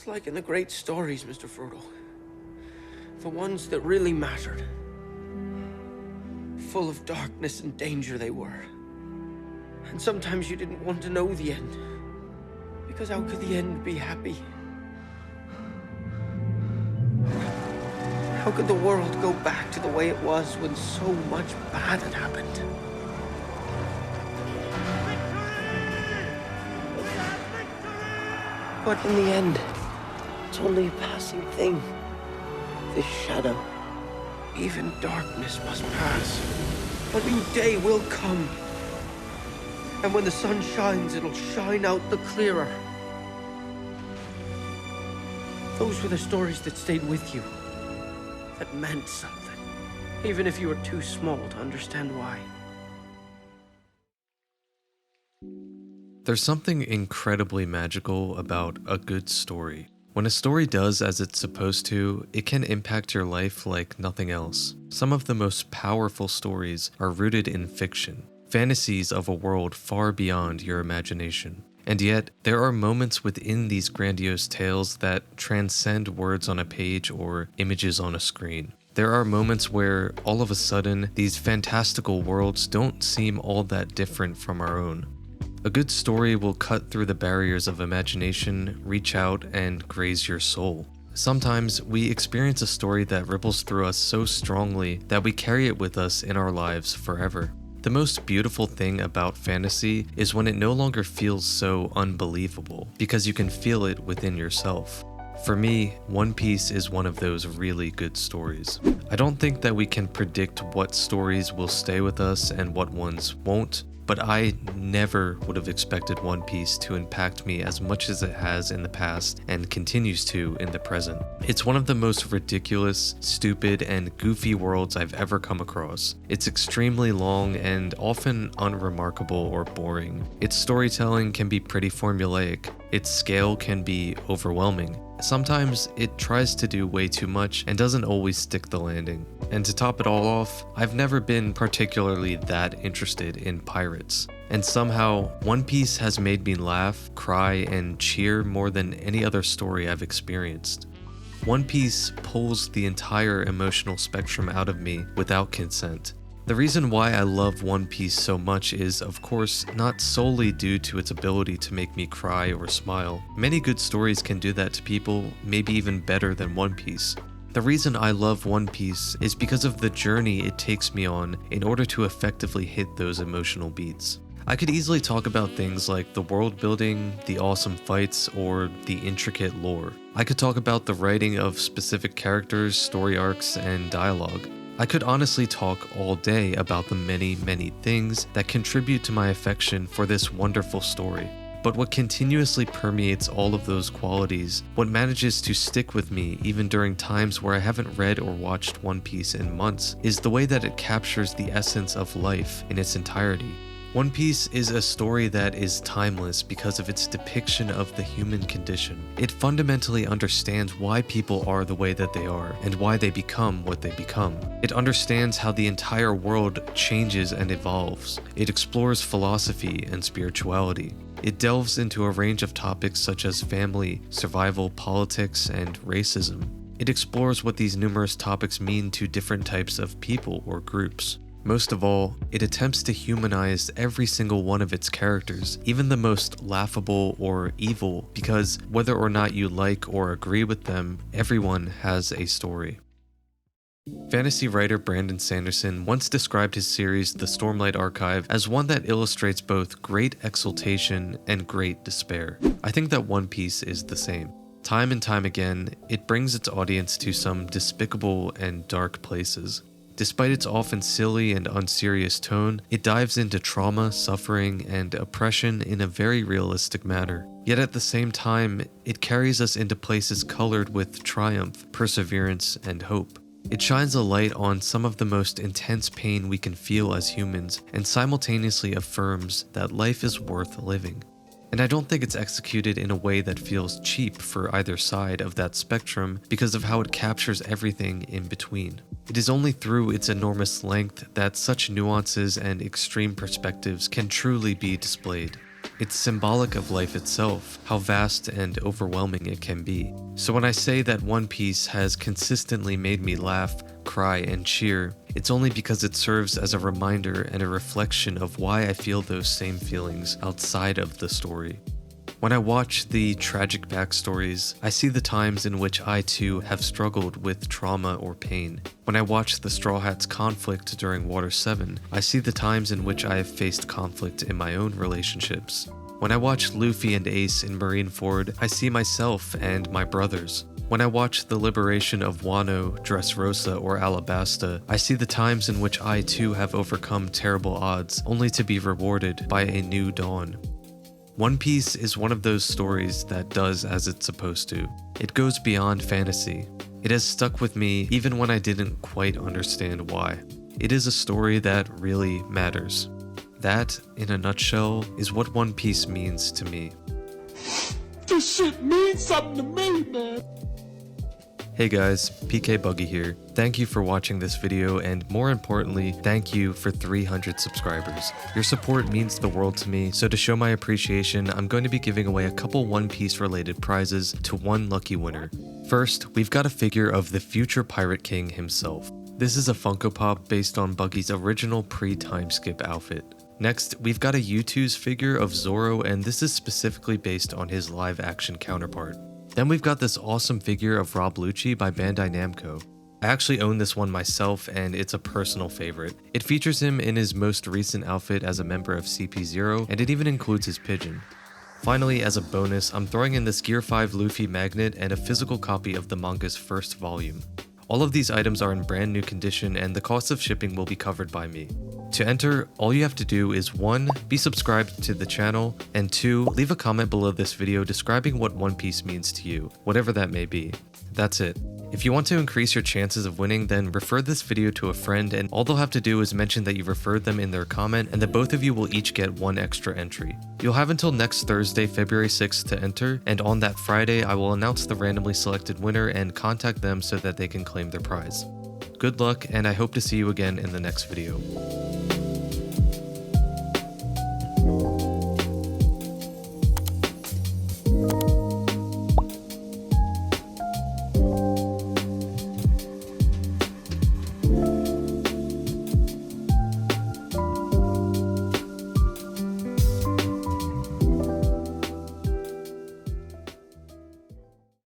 It's like in the great stories, Mr. Frodo. The ones that really mattered. Full of darkness and danger they were. And sometimes you didn't want to know the end. Because how could the end be happy? How could the world go back to the way it was when so much bad had happened? But in the end, it's only a passing thing. This shadow. Even darkness must pass. A new day will come. And when the sun shines, it'll shine out the clearer. Those were the stories that stayed with you. That meant something. Even if you were too small to understand why. There's something incredibly magical about a good story. When a story does as it's supposed to, it can impact your life like nothing else. Some of the most powerful stories are rooted in fiction, fantasies of a world far beyond your imagination. And yet, there are moments within these grandiose tales that transcend words on a page or images on a screen. There are moments where, all of a sudden, these fantastical worlds don't seem all that different from our own. A good story will cut through the barriers of imagination, reach out, and graze your soul. Sometimes we experience a story that ripples through us so strongly that we carry it with us in our lives forever. The most beautiful thing about fantasy is when it no longer feels so unbelievable, because you can feel it within yourself. For me, One Piece is one of those really good stories. I don't think that we can predict what stories will stay with us and what ones won't, but I never would have expected One Piece to impact me as much as it has in the past and continues to in the present. It's one of the most ridiculous, stupid, and goofy worlds I've ever come across. It's extremely long and often unremarkable or boring. Its storytelling can be pretty formulaic. Its scale can be overwhelming. Sometimes it tries to do way too much and doesn't always stick the landing. And to top it all off, I've never been particularly that interested in pirates. And somehow, One Piece has made me laugh, cry, and cheer more than any other story I've experienced. One Piece pulls the entire emotional spectrum out of me without consent. The reason why I love One Piece so much is, of course, not solely due to its ability to make me cry or smile. Many good stories can do that to people, maybe even better than One Piece. The reason I love One Piece is because of the journey it takes me on in order to effectively hit those emotional beats. I could easily talk about things like the world building, the awesome fights, or the intricate lore. I could talk about the writing of specific characters, story arcs, and dialogue. I could honestly talk all day about the many, many things that contribute to my affection for this wonderful story. But what continuously permeates all of those qualities, what manages to stick with me even during times where I haven't read or watched One Piece in months, is the way that it captures the essence of life in its entirety. One Piece is a story that is timeless because of its depiction of the human condition. It fundamentally understands why people are the way that they are and why they become what they become. It understands how the entire world changes and evolves. It explores philosophy and spirituality. It delves into a range of topics such as family, survival, politics, and racism. It explores what these numerous topics mean to different types of people or groups. Most of all, it attempts to humanize every single one of its characters, even the most laughable or evil, because whether or not you like or agree with them, everyone has a story. Fantasy writer Brandon Sanderson once described his series The Stormlight Archive as one that illustrates both great exultation and great despair. I think that One Piece is the same. Time and time again, it brings its audience to some despicable and dark places. Despite its often silly and unserious tone, it dives into trauma, suffering, and oppression in a very realistic manner. Yet at the same time, it carries us into places colored with triumph, perseverance, and hope. It shines a light on some of the most intense pain we can feel as humans, and simultaneously affirms that life is worth living. And I don't think it's executed in a way that feels cheap for either side of that spectrum because of how it captures everything in between. It is only through its enormous length that such nuances and extreme perspectives can truly be displayed. It's symbolic of life itself, how vast and overwhelming it can be. So when I say that One Piece has consistently made me laugh, cry, and cheer, it's only because it serves as a reminder and a reflection of why I feel those same feelings outside of the story. When I watch the tragic backstories, I see the times in which I too have struggled with trauma or pain. When I watch the Straw Hats' conflict during Water 7, I see the times in which I have faced conflict in my own relationships. When I watch Luffy and Ace in Marineford, I see myself and my brothers. When I watch the liberation of Wano, Dressrosa, or Alabasta, I see the times in which I too have overcome terrible odds, only to be rewarded by a new dawn. One Piece is one of those stories that does as it's supposed to. It goes beyond fantasy. It has stuck with me even when I didn't quite understand why. It is a story that really matters. That, in a nutshell, is what One Piece means to me. This shit means something to me, man. Hey guys, PK Buggy here. Thank you for watching this video, and more importantly, thank you for 300 subscribers. Your support means the world to me, so to show my appreciation, I'm going to be giving away a couple One Piece related prizes to one lucky winner. First, we've got a figure of the future Pirate King himself. This is a Funko Pop based on Buggy's original pre-time skip outfit. Next, we've got a U2's figure of Zoro, and this is specifically based on his live action counterpart. Then we've got this awesome figure of Rob Lucci by Bandai Namco. I actually own this one myself, and it's a personal favorite. It features him in his most recent outfit as a member of CP0, and it even includes his pigeon. Finally, as a bonus, I'm throwing in this Gear 5 Luffy magnet and a physical copy of the manga's first volume. All of these items are in brand new condition, and the cost of shipping will be covered by me. To enter, all you have to do is 1. Be subscribed to the channel, and 2. Leave a comment below this video describing what One Piece means to you, whatever that may be. That's it. If you want to increase your chances of winning, then refer this video to a friend, and all they'll have to do is mention that you referred them in their comment, and then both of you will each get one extra entry. You'll have until next Thursday, February 6th to enter, and on that Friday, I will announce the randomly selected winner and contact them so that they can claim their prize. Good luck, and I hope to see you again in the next video.